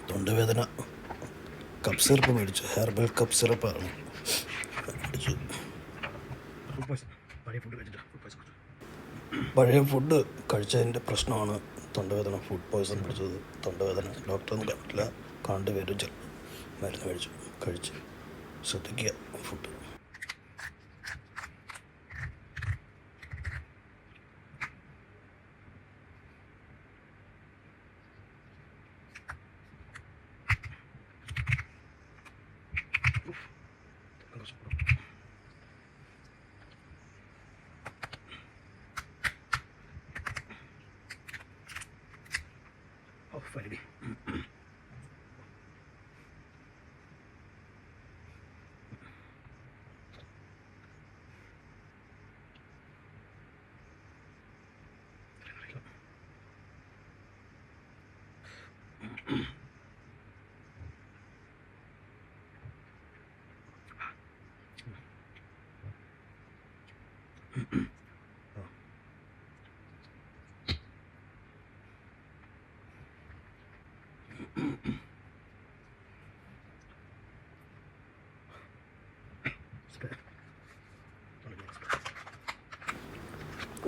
തൊണ്ടവേദന. Cup syrup മേടിച്ചു, herbal cup സിറപ്പാണ് മേടിച്ചു. പഴയ ഫുഡ് കഴിച്ചതിൻ്റെ പ്രശ്നമാണ് തൊണ്ടവേദന, ഫുഡ് പോയ്സൺ പിടിച്ചത്. തൊണ്ടവേദന ഡോക്ടറൊന്നും കണ്ടില്ല, കണ്ട് വരും ചിലപ്പോൾ. മരുന്ന് കഴിച്ച് ശ്രദ്ധിക്കുക ഫുഡ്. Friday.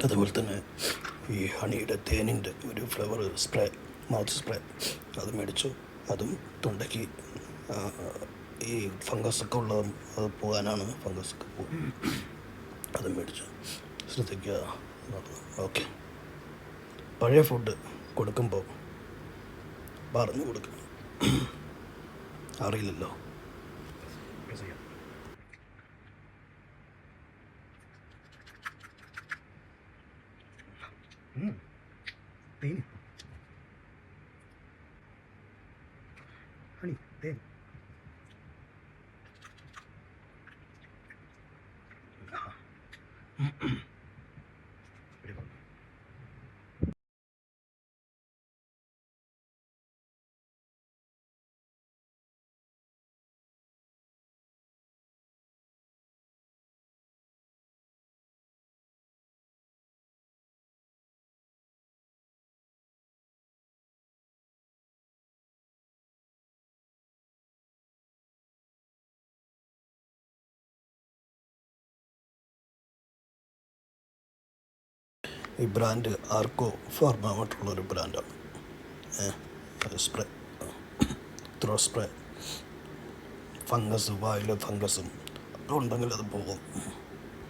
അതുപോലെ തന്നെ ഈ ഹണിയുടെ തേനിൻ്റെ ഒരു ഫ്ലവർ സ്പ്രേ, മൗത്ത് സ്പ്രേ, അത് മേടിച്ചു. അതും തൊണ്ടയ്ക്ക് ഈ ഫംഗസൊക്കെ ഉള്ളത് അത് പോകാനാണ്, ഫംഗസൊക്കെ പോകും. അതും മേടിച്ചു. ശ്രദ്ധിക്കുക. ഓക്കെ. പഴയ ഫുഡ് കൊടുക്കുമ്പോൾ പറഞ്ഞു കൊടുക്കണം, അറിയില്ലല്ലോ. തേൻ, ഹണി, തേൻ. ഈ ബ്രാൻഡ് ആർക്കോ ഫാർമായിട്ടുള്ളൊരു ബ്രാൻഡാണ്. Spray, throw spray. ഫംഗസ്, വായിൽ ഫംഗസും ഉണ്ടെങ്കിൽ അത് പോകും.